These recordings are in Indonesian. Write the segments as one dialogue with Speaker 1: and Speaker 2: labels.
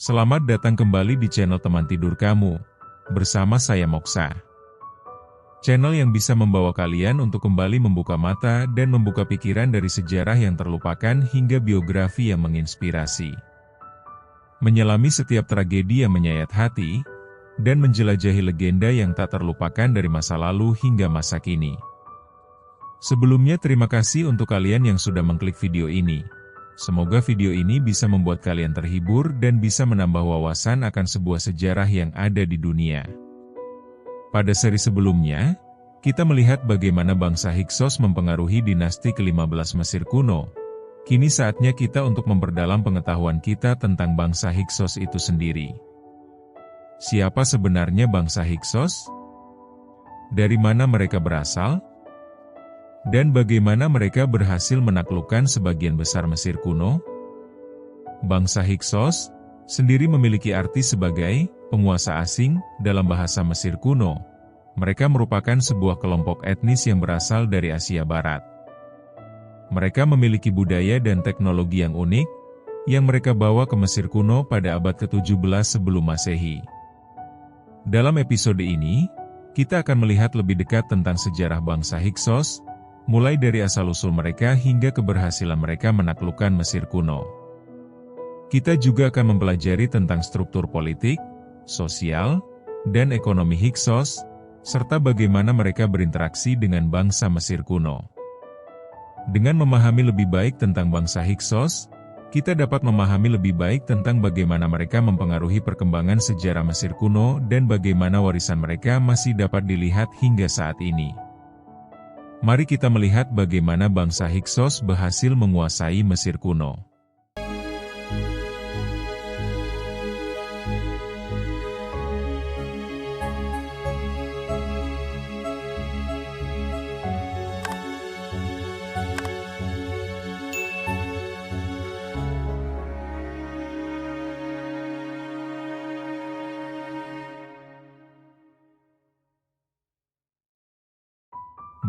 Speaker 1: Selamat datang kembali di channel Teman Tidur Kamu, bersama saya Moksa. Channel yang bisa membawa kalian untuk kembali membuka mata dan membuka pikiran dari sejarah yang terlupakan hingga biografi yang menginspirasi. Menyelami setiap tragedi yang menyayat hati, dan menjelajahi legenda yang tak terlupakan dari masa lalu hingga masa kini. Sebelumnya terima kasih untuk kalian yang sudah mengklik video ini. Semoga video ini bisa membuat kalian terhibur dan bisa menambah wawasan akan sebuah sejarah yang ada di dunia. Pada seri sebelumnya, kita melihat bagaimana bangsa Hyksos mempengaruhi dinasti ke-15 Mesir kuno. Kini saatnya kita untuk memperdalam pengetahuan kita tentang bangsa Hyksos itu sendiri. Siapa sebenarnya bangsa Hyksos? Dari mana mereka berasal? Dan bagaimana mereka berhasil menaklukkan sebagian besar Mesir kuno? Bangsa Hyksos sendiri memiliki arti sebagai penguasa asing dalam bahasa Mesir kuno. Mereka merupakan sebuah kelompok etnis yang berasal dari Asia Barat. Mereka memiliki budaya dan teknologi yang unik, yang mereka bawa ke Mesir kuno pada abad ke-17 sebelum Masehi. Dalam episode ini, kita akan melihat lebih dekat tentang sejarah bangsa Hyksos, mulai dari asal-usul mereka hingga keberhasilan mereka menaklukkan Mesir kuno. Kita juga akan mempelajari tentang struktur politik, sosial, dan ekonomi Hyksos, serta bagaimana mereka berinteraksi dengan bangsa Mesir kuno. Dengan memahami lebih baik tentang bangsa Hyksos, kita dapat memahami lebih baik tentang bagaimana mereka mempengaruhi perkembangan sejarah Mesir kuno dan bagaimana warisan mereka masih dapat dilihat hingga saat ini. Mari kita melihat bagaimana bangsa Hyksos berhasil menguasai Mesir kuno.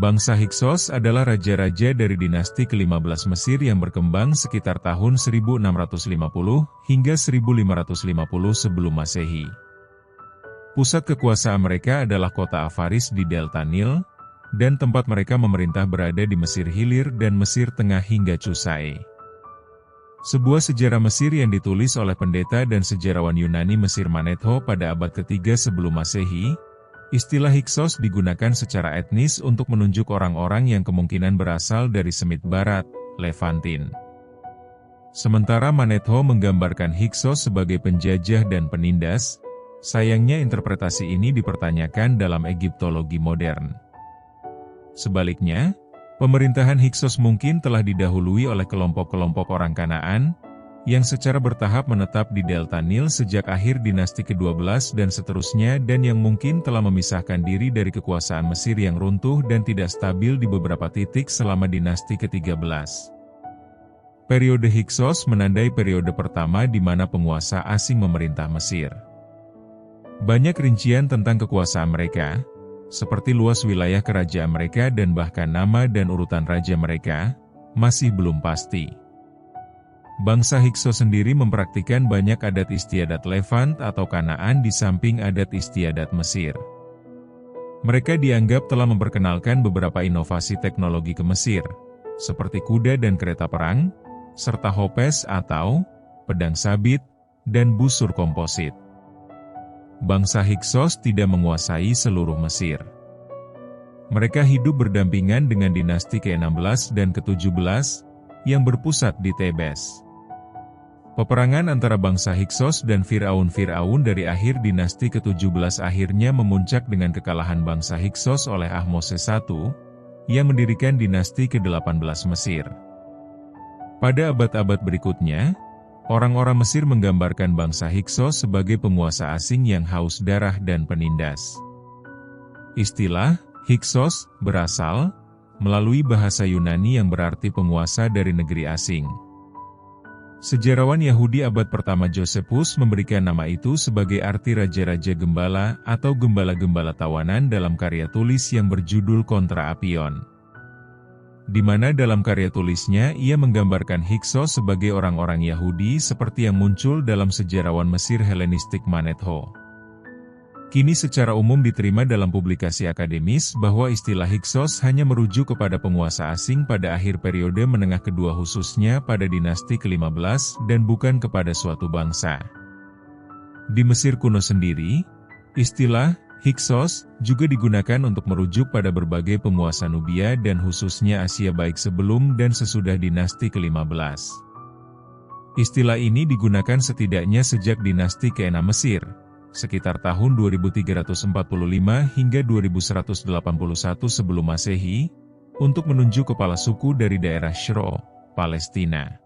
Speaker 1: Bangsa Hyksos adalah raja-raja dari dinasti ke-15 Mesir yang berkembang sekitar tahun 1650 hingga 1550 sebelum Masehi. Pusat kekuasaan mereka adalah kota Avaris di Delta Nil, dan tempat mereka memerintah berada di Mesir Hilir dan Mesir Tengah hingga Cusae. Sebuah sejarah Mesir yang ditulis oleh pendeta dan sejarawan Yunani Mesir Manetho pada abad ketiga sebelum Masehi. Istilah Hyksos digunakan secara etnis untuk menunjuk orang-orang yang kemungkinan berasal dari Semit Barat, Levantin. Sementara Manetho menggambarkan Hyksos sebagai penjajah dan penindas, sayangnya interpretasi ini dipertanyakan dalam Egiptologi modern. Sebaliknya, pemerintahan Hyksos mungkin telah didahului oleh kelompok-kelompok orang Kanaan, yang secara bertahap menetap di Delta Nil sejak akhir dinasti ke-12 dan seterusnya dan yang mungkin telah memisahkan diri dari kekuasaan Mesir yang runtuh dan tidak stabil di beberapa titik selama dinasti ke-13. Periode Hyksos menandai periode pertama di mana penguasa asing memerintah Mesir. Banyak rincian tentang kekuasaan mereka, seperti luas wilayah kerajaan mereka dan bahkan nama dan urutan raja mereka, masih belum pasti. Bangsa Hyksos sendiri mempraktikkan banyak adat istiadat Levant atau Kanaan di samping adat istiadat Mesir. Mereka dianggap telah memperkenalkan beberapa inovasi teknologi ke Mesir, seperti kuda dan kereta perang, serta hopes atau pedang sabit, dan busur komposit. Bangsa Hyksos tidak menguasai seluruh Mesir. Mereka hidup berdampingan dengan dinasti ke-16 dan ke-17, yang berpusat di Tebes. Peperangan antara bangsa Hyksos dan Firaun-Firaun dari akhir dinasti ke-17 akhirnya memuncak dengan kekalahan bangsa Hyksos oleh Ahmose I, yang mendirikan dinasti ke-18 Mesir. Pada abad-abad berikutnya, orang-orang Mesir menggambarkan bangsa Hyksos sebagai penguasa asing yang haus darah dan penindas. Istilah Hyksos berasal melalui bahasa Yunani yang berarti penguasa dari negeri asing. Sejarawan Yahudi abad pertama Josephus memberikan nama itu sebagai arti raja-raja gembala atau gembala-gembala tawanan dalam karya tulis yang berjudul Kontra Apion. di mana dalam karya tulisnya ia menggambarkan Hyksos sebagai orang-orang Yahudi seperti yang muncul dalam sejarawan Mesir Helenistik Manetho. Kini secara umum diterima dalam publikasi akademis bahwa istilah Hyksos hanya merujuk kepada penguasa asing pada akhir periode menengah kedua khususnya pada dinasti ke-15 dan bukan kepada suatu bangsa. Di Mesir kuno sendiri, istilah Hyksos juga digunakan untuk merujuk pada berbagai penguasa Nubia dan khususnya Asia baik sebelum dan sesudah dinasti ke-15. Istilah ini digunakan setidaknya sejak dinasti ke-6 Mesir, sekitar tahun 2345 hingga 2181 sebelum Masehi, untuk menunjuk kepala suku dari daerah Shro, Palestina.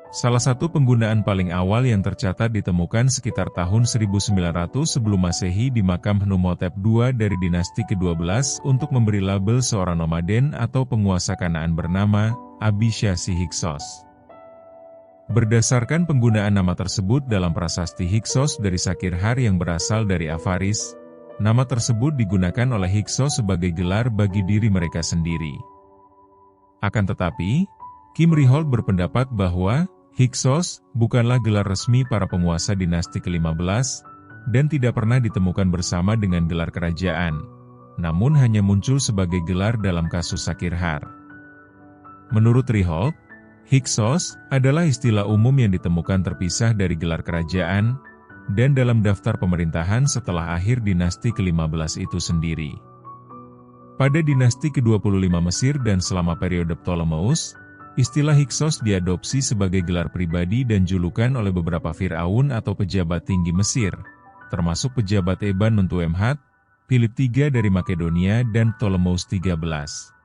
Speaker 1: Salah satu penggunaan paling awal yang tercatat ditemukan sekitar tahun 1900 sebelum Masehi di makam Amenhotep II dari dinasti ke-12 untuk memberi label seorang nomaden atau penguasa Kanaan bernama Abishasi Hyksos. Berdasarkan penggunaan nama tersebut dalam prasasti Hyksos dari Sakirhar yang berasal dari Avaris, nama tersebut digunakan oleh Hyksos sebagai gelar bagi diri mereka sendiri. Akan tetapi, Kim Ryholt berpendapat bahwa Hyksos bukanlah gelar resmi para penguasa dinasti ke-15, dan tidak pernah ditemukan bersama dengan gelar kerajaan, namun hanya muncul sebagai gelar dalam kasus Sakirhar. Menurut Ryholt, Hyksos adalah istilah umum yang ditemukan terpisah dari gelar kerajaan, dan dalam daftar pemerintahan setelah akhir dinasti ke-15 itu sendiri. Pada dinasti ke-25 Mesir dan selama periode Ptolemeus, istilah Hyksos diadopsi sebagai gelar pribadi dan julukan oleh beberapa Firaun atau pejabat tinggi Mesir, termasuk pejabat Eban Mentuemhat, Philip III dari Makedonia dan Ptolemeus XIII.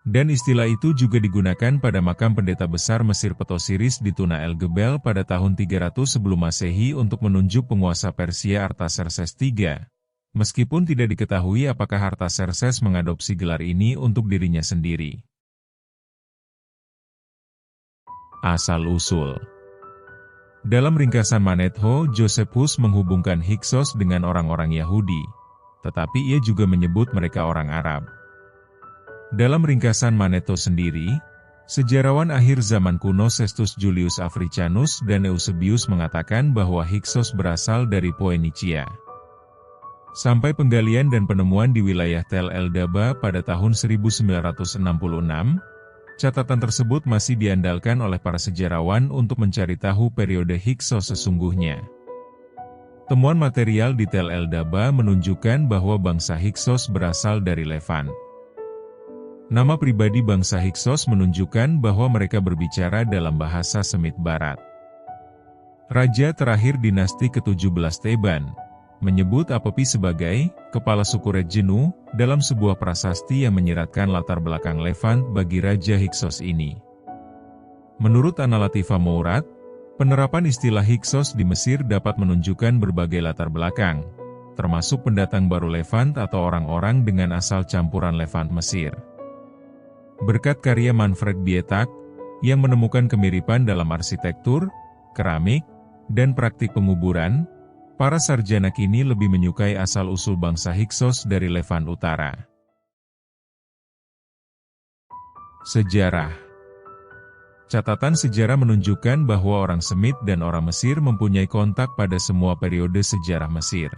Speaker 1: Dan istilah itu juga digunakan pada makam pendeta besar Mesir Ptosiris di Tuna El Gebel pada tahun 300 sebelum Masehi untuk menunjuk penguasa Persia Artaxerxes III, meskipun tidak diketahui apakah Artaxerxes mengadopsi gelar ini untuk dirinya sendiri. Asal-usul. Dalam ringkasan Manetho, Josephus menghubungkan Hyksos dengan orang-orang Yahudi, tetapi ia juga menyebut mereka orang Arab. Dalam ringkasan Manetho sendiri, sejarawan akhir zaman kuno Sextus Julius Africanus dan Eusebius mengatakan bahwa Hyksos berasal dari Phoenicia. Sampai penggalian dan penemuan di wilayah Tel El Daba pada tahun 1966, catatan tersebut masih diandalkan oleh para sejarawan untuk mencari tahu periode Hyksos sesungguhnya. Temuan material di Tel El Daba menunjukkan bahwa bangsa Hyksos berasal dari Levant. Nama pribadi bangsa Hyksos menunjukkan bahwa mereka berbicara dalam bahasa Semit Barat. Raja terakhir dinasti ke-17 Theban menyebut Apopi sebagai kepala suku Redjenu dalam sebuah prasasti yang menyiratkan latar belakang Levant bagi Raja Hyksos ini. Menurut Analatifa Mourat, penerapan istilah Hyksos di Mesir dapat menunjukkan berbagai latar belakang, termasuk pendatang baru Levant atau orang-orang dengan asal campuran Levant Mesir. Berkat karya Manfred Bietak, yang menemukan kemiripan dalam arsitektur, keramik, dan praktik penguburan, para sarjana kini lebih menyukai asal-usul bangsa Hyksos dari Levant Utara. Sejarah. Catatan sejarah menunjukkan bahwa orang Semit dan orang Mesir mempunyai kontak pada semua periode sejarah Mesir.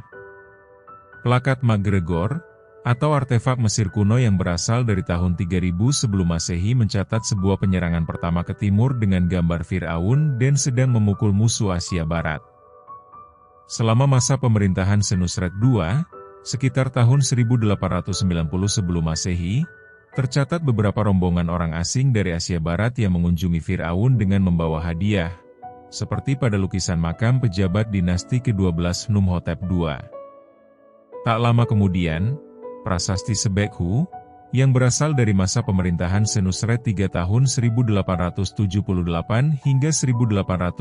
Speaker 1: Plakat MacGregor, atau artefak Mesir kuno yang berasal dari tahun 3000 sebelum Masehi mencatat sebuah penyerangan pertama ke timur dengan gambar Firaun dan sedang memukul musuh Asia Barat. Selama masa pemerintahan Senusret II, sekitar tahun 1890 sebelum Masehi, tercatat beberapa rombongan orang asing dari Asia Barat yang mengunjungi Firaun dengan membawa hadiah, seperti pada lukisan makam pejabat dinasti ke-12 Amenhotep II. Tak lama kemudian, prasasti Sebekhu, yang berasal dari masa pemerintahan Senusret III tahun 1878 hingga 1839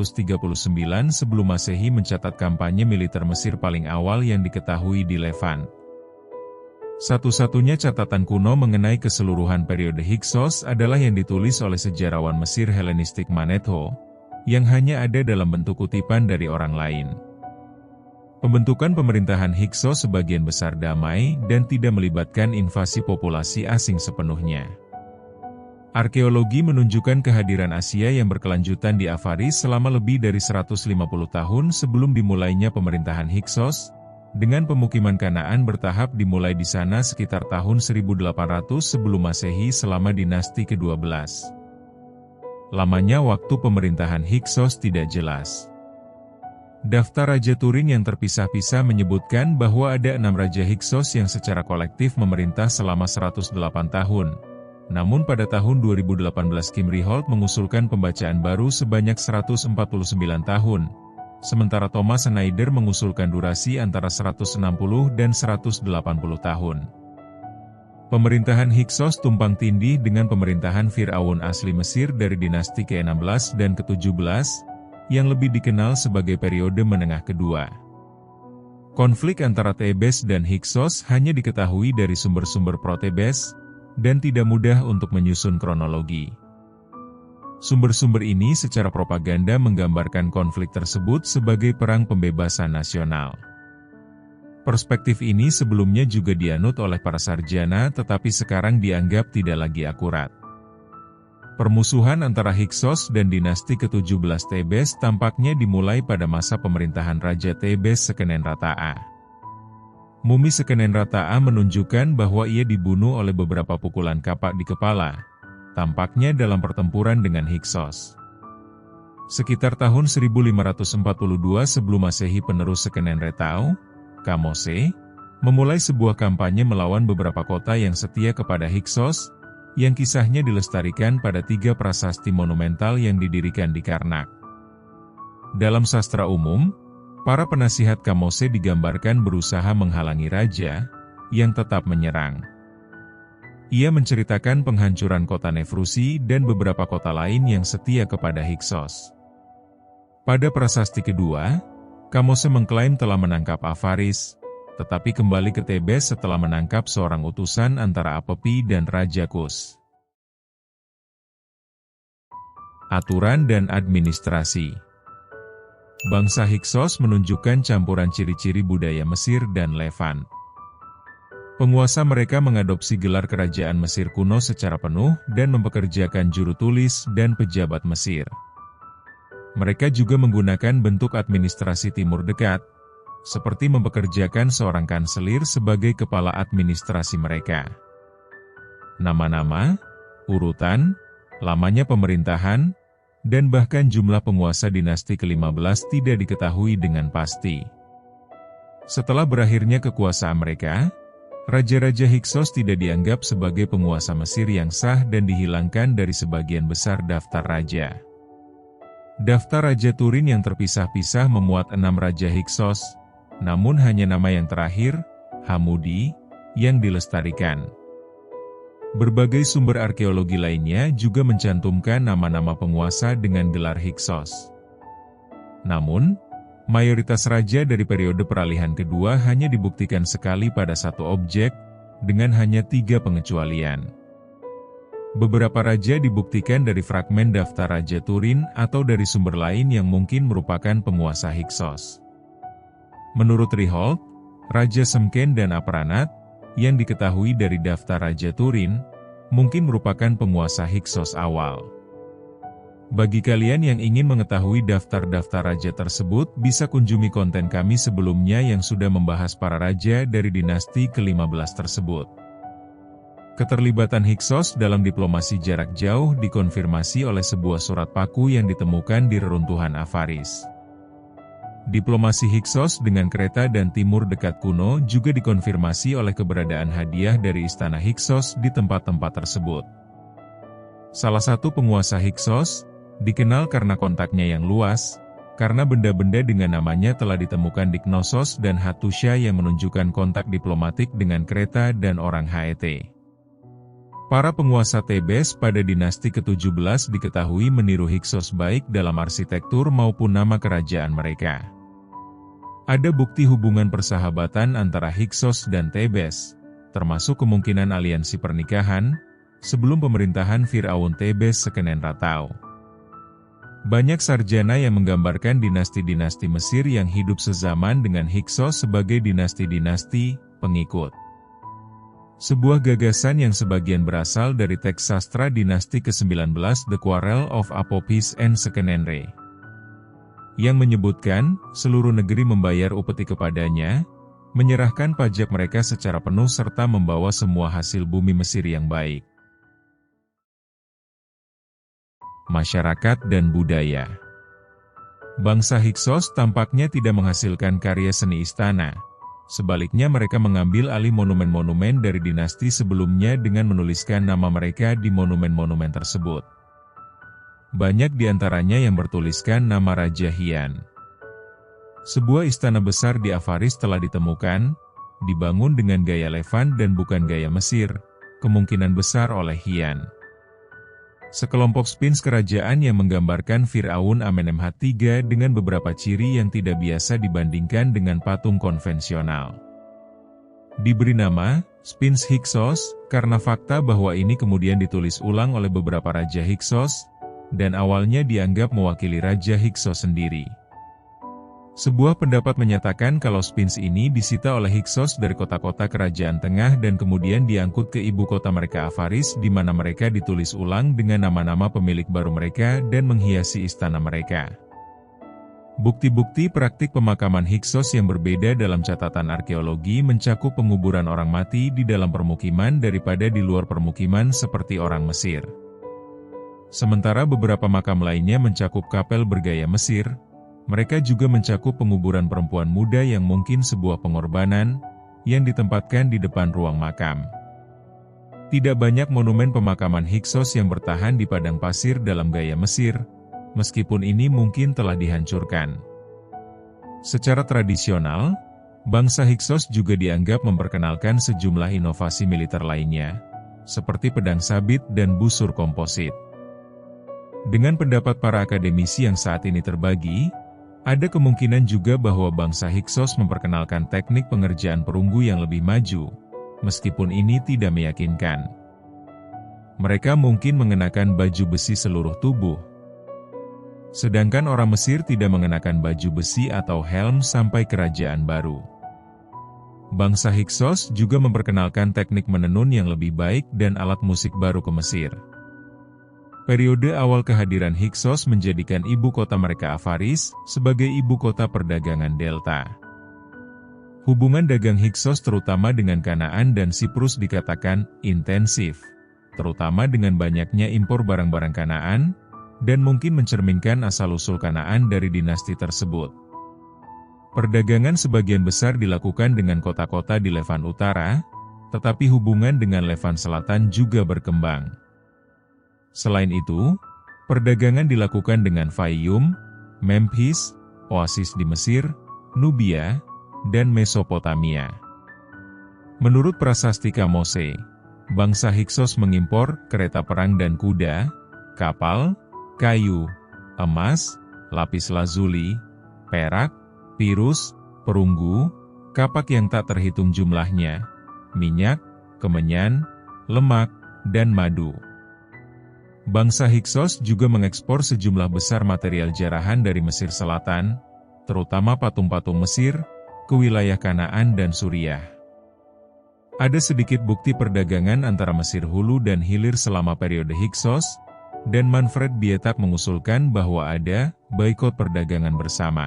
Speaker 1: sebelum Masehi mencatat kampanye militer Mesir paling awal yang diketahui di Levant. Satu-satunya catatan kuno mengenai keseluruhan periode Hyksos adalah yang ditulis oleh sejarawan Mesir Helenistik Manetho, yang hanya ada dalam bentuk kutipan dari orang lain. Pembentukan pemerintahan Hyksos sebagian besar damai dan tidak melibatkan invasi populasi asing sepenuhnya. Arkeologi menunjukkan kehadiran Asia yang berkelanjutan di Avaris selama lebih dari 150 tahun sebelum dimulainya pemerintahan Hyksos, dengan pemukiman Kanaan bertahap dimulai di sana sekitar tahun 1800 sebelum Masehi selama dinasti ke-12. Lamanya waktu pemerintahan Hyksos tidak jelas. Daftar Raja Turin yang terpisah-pisah menyebutkan bahwa ada 6 Raja Hyksos yang secara kolektif memerintah selama 108 tahun. Namun pada tahun 2018 Kim Ryholt mengusulkan pembacaan baru sebanyak 149 tahun, sementara Thomas Schneider mengusulkan durasi antara 160 dan 180 tahun. Pemerintahan Hyksos tumpang tindih dengan pemerintahan Firaun asli Mesir dari dinasti ke-16 dan ke-17, yang lebih dikenal sebagai periode menengah kedua. Konflik antara Thebes dan Hyksos hanya diketahui dari sumber-sumber pro-Thebes, dan tidak mudah untuk menyusun kronologi. Sumber-sumber ini secara propaganda menggambarkan konflik tersebut sebagai perang pembebasan nasional. Perspektif ini sebelumnya juga dianut oleh para sarjana tetapi sekarang dianggap tidak lagi akurat. Permusuhan antara Hyksos dan dinasti ke-17 Thebes tampaknya dimulai pada masa pemerintahan Raja Thebes Sekenenrata. Mumi Sekenenrata menunjukkan bahwa ia dibunuh oleh beberapa pukulan kapak di kepala, tampaknya dalam pertempuran dengan Hyksos. Sekitar tahun 1542 sebelum Masehi penerus Sekenenretau, Kamose, memulai sebuah kampanye melawan beberapa kota yang setia kepada Hyksos, yang kisahnya dilestarikan pada 3 prasasti monumental yang didirikan di Karnak. Dalam sastra umum, para penasihat Kamose digambarkan berusaha menghalangi raja, yang tetap menyerang. Ia menceritakan penghancuran kota Nefrusi dan beberapa kota lain yang setia kepada Hyksos. Pada prasasti kedua, Kamose mengklaim telah menangkap Avaris, tetapi kembali ke Thebes setelah menangkap seorang utusan antara Apepi dan Raja Kus. Aturan dan administrasi. Bangsa Hyksos menunjukkan campuran ciri-ciri budaya Mesir dan Levant. Penguasa mereka mengadopsi gelar kerajaan Mesir kuno secara penuh dan mempekerjakan juru tulis dan pejabat Mesir. Mereka juga menggunakan bentuk administrasi Timur Dekat, seperti mempekerjakan seorang kanselir sebagai kepala administrasi mereka. Nama-nama, urutan, lamanya pemerintahan, dan bahkan jumlah penguasa dinasti ke-15 tidak diketahui dengan pasti. Setelah berakhirnya kekuasaan mereka, raja-raja Hyksos tidak dianggap sebagai penguasa Mesir yang sah dan dihilangkan dari sebagian besar daftar raja. Daftar Raja Turin yang terpisah-pisah memuat 6 raja Hyksos, namun hanya nama yang terakhir, Hamudi, yang dilestarikan. Berbagai sumber arkeologi lainnya juga mencantumkan nama-nama penguasa dengan gelar Hyksos. Namun, mayoritas raja dari periode peralihan kedua hanya dibuktikan sekali pada satu objek, dengan hanya 3 pengecualian. Beberapa raja dibuktikan dari fragmen daftar Raja Turin atau dari sumber lain yang mungkin merupakan penguasa Hyksos. Menurut Ryholt, Raja Semken dan Apranat, yang diketahui dari daftar Raja Turin, mungkin merupakan penguasa Hyksos awal. Bagi kalian yang ingin mengetahui daftar-daftar raja tersebut, bisa kunjungi konten kami sebelumnya yang sudah membahas para raja dari dinasti ke-15 tersebut. Keterlibatan Hyksos dalam diplomasi jarak jauh dikonfirmasi oleh sebuah surat paku yang ditemukan di reruntuhan Avaris. Diplomasi Hyksos dengan Kreta dan Timur Dekat kuno juga dikonfirmasi oleh keberadaan hadiah dari istana Hyksos di tempat-tempat tersebut. Salah satu penguasa Hyksos, dikenal karena kontaknya yang luas, karena benda-benda dengan namanya telah ditemukan di Knossos dan Hattusha yang menunjukkan kontak diplomatik dengan Kreta dan orang Het. Para penguasa Thebes pada dinasti ke-17 diketahui meniru Hyksos baik dalam arsitektur maupun nama kerajaan mereka. Ada bukti hubungan persahabatan antara Hyksos dan Thebes, termasuk kemungkinan aliansi pernikahan, sebelum pemerintahan Firaun Thebes Sekenenratau. Banyak sarjana yang menggambarkan dinasti-dinasti Mesir yang hidup sezaman dengan Hyksos sebagai dinasti-dinasti pengikut. Sebuah gagasan yang sebagian berasal dari teks sastra dinasti ke-19 The Quarrel of Apopis and Sekenenre, yang menyebutkan seluruh negeri membayar upeti kepadanya, menyerahkan pajak mereka secara penuh serta membawa semua hasil bumi Mesir yang baik. Masyarakat dan budaya. Bangsa Hyksos tampaknya tidak menghasilkan karya seni istana. Sebaliknya mereka mengambil alih monumen-monumen dari dinasti sebelumnya dengan menuliskan nama mereka di monumen-monumen tersebut. Banyak di antaranya yang bertuliskan nama Raja Hian. Sebuah istana besar di Avaris telah ditemukan, dibangun dengan gaya Levant dan bukan gaya Mesir, kemungkinan besar oleh Hian. Sekelompok sphinx kerajaan yang menggambarkan Firaun Amenemhat III dengan beberapa ciri yang tidak biasa dibandingkan dengan patung konvensional. Diberi nama Sphinx Hyksos karena fakta bahwa ini kemudian ditulis ulang oleh beberapa raja Hyksos, dan awalnya dianggap mewakili Raja Hyksos sendiri. Sebuah pendapat menyatakan kalau Sphinx ini disita oleh Hyksos dari kota-kota kerajaan tengah dan kemudian diangkut ke ibu kota mereka Avaris di mana mereka ditulis ulang dengan nama-nama pemilik baru mereka dan menghiasi istana mereka. Bukti-bukti praktik pemakaman Hyksos yang berbeda dalam catatan arkeologi mencakup penguburan orang mati di dalam permukiman daripada di luar permukiman seperti orang Mesir. Sementara beberapa makam lainnya mencakup kapel bergaya Mesir. Mereka juga mencakup penguburan perempuan muda yang mungkin sebuah pengorbanan, yang ditempatkan di depan ruang makam. Tidak banyak monumen pemakaman Hyksos yang bertahan di padang pasir dalam gaya Mesir, meskipun ini mungkin telah dihancurkan. Secara tradisional, bangsa Hyksos juga dianggap memperkenalkan sejumlah inovasi militer lainnya, seperti pedang sabit dan busur komposit. Dengan pendapat para akademisi yang saat ini terbagi, ada kemungkinan juga bahwa bangsa Hyksos memperkenalkan teknik pengerjaan perunggu yang lebih maju, meskipun ini tidak meyakinkan. Mereka mungkin mengenakan baju besi seluruh tubuh. Sedangkan orang Mesir tidak mengenakan baju besi atau helm sampai kerajaan baru. Bangsa Hyksos juga memperkenalkan teknik menenun yang lebih baik dan alat musik baru ke Mesir. Periode awal kehadiran Hyksos menjadikan ibu kota mereka Avaris sebagai ibu kota perdagangan Delta. Hubungan dagang Hyksos terutama dengan Kanaan dan Siprus dikatakan intensif, terutama dengan banyaknya impor barang-barang Kanaan, dan mungkin mencerminkan asal-usul Kanaan dari dinasti tersebut. Perdagangan sebagian besar dilakukan dengan kota-kota di Levant Utara, tetapi hubungan dengan Levant Selatan juga berkembang. Selain itu, perdagangan dilakukan dengan Fayyum, Memphis, oasis di Mesir, Nubia, dan Mesopotamia. Menurut prasastika Mose, bangsa Hyksos mengimpor kereta perang dan kuda, kapal, kayu, emas, lapis lazuli, perak, pirus, perunggu, kapak yang tak terhitung jumlahnya, minyak, kemenyan, lemak, dan madu. Bangsa Hyksos juga mengekspor sejumlah besar material jarahan dari Mesir Selatan, terutama patung-patung Mesir, ke wilayah Kanaan dan Suriah. Ada sedikit bukti perdagangan antara Mesir Hulu dan Hilir selama periode Hyksos, dan Manfred Bietak mengusulkan bahwa ada boikot perdagangan bersama.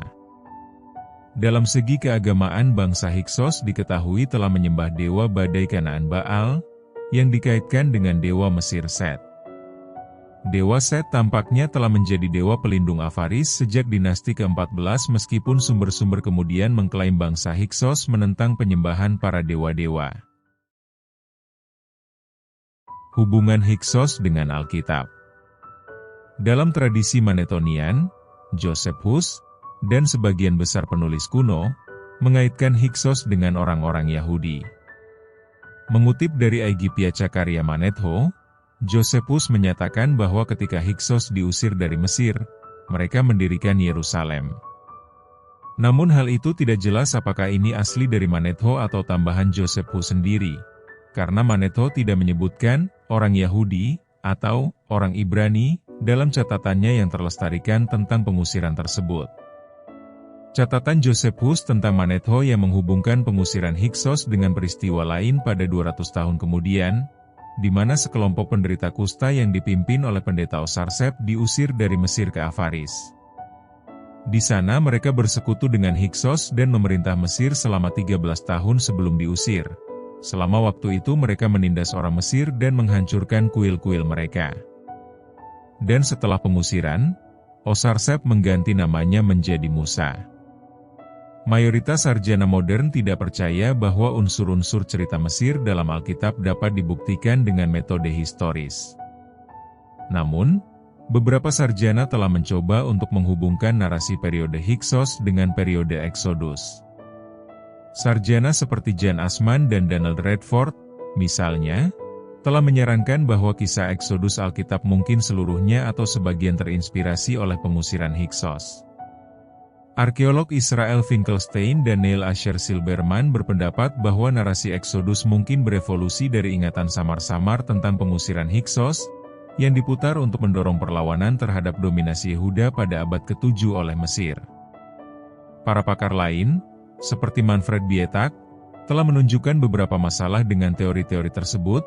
Speaker 1: Dalam segi keagamaan bangsa Hyksos diketahui telah menyembah dewa badai Kanaan Baal, yang dikaitkan dengan dewa Mesir Set. Dewa Set tampaknya telah menjadi dewa pelindung Avaris sejak dinasti ke-14 meskipun sumber-sumber kemudian mengklaim bangsa Hyksos menentang penyembahan para dewa-dewa. Hubungan Hyksos dengan Alkitab. Dalam tradisi Manetonian, Josephus, dan sebagian besar penulis kuno, mengaitkan Hyksos dengan orang-orang Yahudi. Mengutip dari Aegyptia Cakarya Manetho, Josephus menyatakan bahwa ketika Hyksos diusir dari Mesir, mereka mendirikan Yerusalem. Namun hal itu tidak jelas apakah ini asli dari Manetho atau tambahan Josephus sendiri, karena Manetho tidak menyebutkan orang Yahudi atau orang Ibrani dalam catatannya yang terlestarikan tentang pengusiran tersebut. Catatan Josephus tentang Manetho yang menghubungkan pengusiran Hyksos dengan peristiwa lain pada 200 tahun kemudian, di mana sekelompok penderita kusta yang dipimpin oleh pendeta Osarsep diusir dari Mesir ke Avaris. Di sana mereka bersekutu dengan Hyksos dan memerintah Mesir selama 13 tahun sebelum diusir. Selama waktu itu mereka menindas orang Mesir dan menghancurkan kuil-kuil mereka. Dan setelah pengusiran, Osarsep mengganti namanya menjadi Musa. Mayoritas sarjana modern tidak percaya bahwa unsur-unsur cerita Mesir dalam Alkitab dapat dibuktikan dengan metode historis. Namun, beberapa sarjana telah mencoba untuk menghubungkan narasi periode Hyksos dengan periode Exodus. Sarjana seperti Jan Assmann dan Donald Redford, misalnya, telah menyarankan bahwa kisah Exodus Alkitab mungkin seluruhnya atau sebagian terinspirasi oleh pengusiran Hyksos. Arkeolog Israel Finkelstein dan Neil Asher Silberman berpendapat bahwa narasi Exodus mungkin berevolusi dari ingatan samar-samar tentang pengusiran Hyksos, yang diputar untuk mendorong perlawanan terhadap dominasi Yehuda pada abad ke-7 oleh Mesir. Para pakar lain, seperti Manfred Bietak, telah menunjukkan beberapa masalah dengan teori-teori tersebut,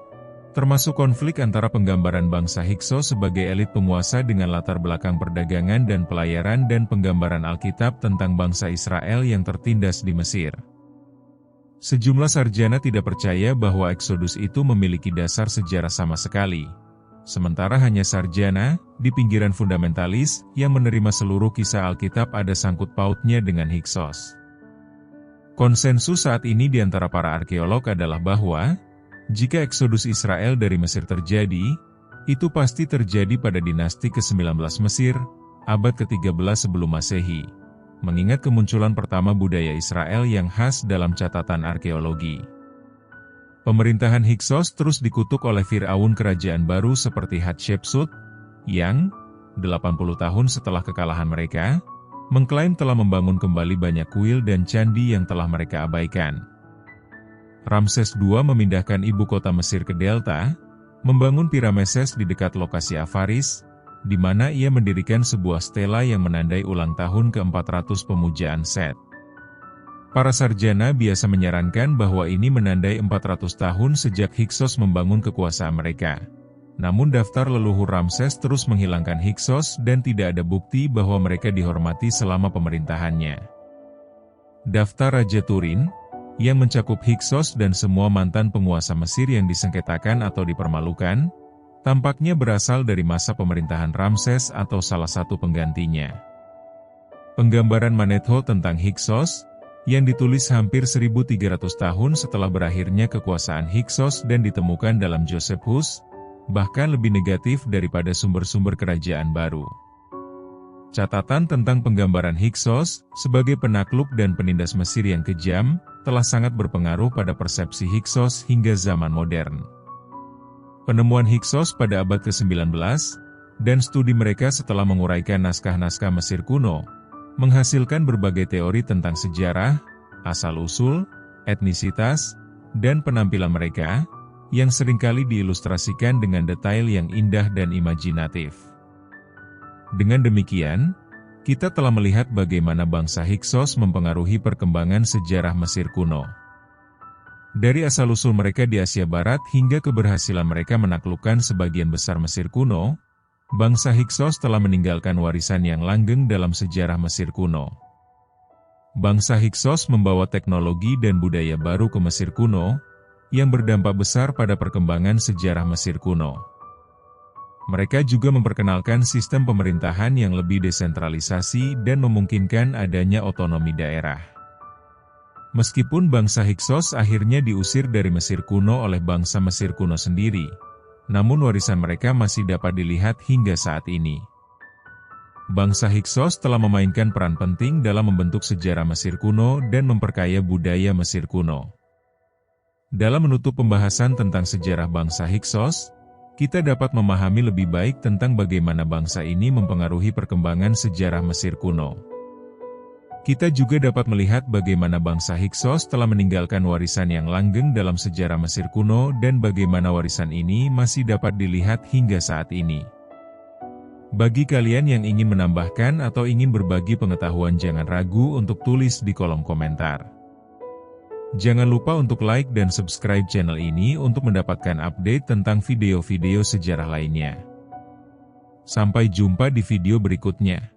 Speaker 1: termasuk konflik antara penggambaran bangsa Hyksos sebagai elit penguasa dengan latar belakang perdagangan dan pelayaran dan penggambaran Alkitab tentang bangsa Israel yang tertindas di Mesir. Sejumlah sarjana tidak percaya bahwa Exodus itu memiliki dasar sejarah sama sekali. Sementara hanya sarjana, di pinggiran fundamentalis, yang menerima seluruh kisah Alkitab ada sangkut pautnya dengan Hyksos. Konsensus saat ini di antara para arkeolog adalah bahwa, jika Eksodus Israel dari Mesir terjadi, itu pasti terjadi pada dinasti ke-19 Mesir, abad ke-13 sebelum Masehi, mengingat kemunculan pertama budaya Israel yang khas dalam catatan arkeologi. Pemerintahan Hyksos terus dikutuk oleh Firaun kerajaan baru seperti Hatshepsut, yang, 80 tahun setelah kekalahan mereka, mengklaim telah membangun kembali banyak kuil dan candi yang telah mereka abaikan. Ramses II memindahkan ibu kota Mesir ke Delta, membangun Pirameses di dekat lokasi Avaris, di mana ia mendirikan sebuah stela yang menandai ulang tahun ke-400 pemujaan Set. Para sarjana biasa menyarankan bahwa ini menandai 400 tahun sejak Hyksos membangun kekuasaan mereka. Namun daftar leluhur Ramses terus menghilangkan Hyksos dan tidak ada bukti bahwa mereka dihormati selama pemerintahannya. Daftar Raja Turin, yang mencakup Hyksos dan semua mantan penguasa Mesir yang disengketakan atau dipermalukan, tampaknya berasal dari masa pemerintahan Ramses atau salah satu penggantinya. Penggambaran Manetho tentang Hyksos, yang ditulis hampir 1300 tahun setelah berakhirnya kekuasaan Hyksos dan ditemukan dalam Josephus, bahkan lebih negatif daripada sumber-sumber kerajaan baru. Catatan tentang penggambaran Hyksos sebagai penakluk dan penindas Mesir yang kejam, telah sangat berpengaruh pada persepsi Hyksos hingga zaman modern. Penemuan Hyksos pada abad ke-19, dan studi mereka setelah menguraikan naskah-naskah Mesir kuno, menghasilkan berbagai teori tentang sejarah, asal-usul, etnisitas, dan penampilan mereka, yang seringkali diilustrasikan dengan detail yang indah dan imajinatif. Dengan demikian, kita telah melihat bagaimana bangsa Hyksos mempengaruhi perkembangan sejarah Mesir kuno. Dari asal-usul mereka di Asia Barat hingga keberhasilan mereka menaklukkan sebagian besar Mesir kuno, bangsa Hyksos telah meninggalkan warisan yang langgeng dalam sejarah Mesir kuno. Bangsa Hyksos membawa teknologi dan budaya baru ke Mesir kuno, yang berdampak besar pada perkembangan sejarah Mesir kuno. Mereka juga memperkenalkan sistem pemerintahan yang lebih desentralisasi dan memungkinkan adanya otonomi daerah. Meskipun bangsa Hyksos akhirnya diusir dari Mesir kuno oleh bangsa Mesir kuno sendiri, namun warisan mereka masih dapat dilihat hingga saat ini. Bangsa Hyksos telah memainkan peran penting dalam membentuk sejarah Mesir kuno dan memperkaya budaya Mesir kuno. Dalam menutup pembahasan tentang sejarah bangsa Hyksos, kita dapat memahami lebih baik tentang bagaimana bangsa ini mempengaruhi perkembangan sejarah Mesir kuno. Kita juga dapat melihat bagaimana bangsa Hyksos telah meninggalkan warisan yang langgeng dalam sejarah Mesir kuno dan bagaimana warisan ini masih dapat dilihat hingga saat ini. Bagi kalian yang ingin menambahkan atau ingin berbagi pengetahuan, jangan ragu untuk tulis di kolom komentar. Jangan lupa untuk like dan subscribe channel ini untuk mendapatkan update tentang video-video sejarah lainnya. Sampai jumpa di video berikutnya.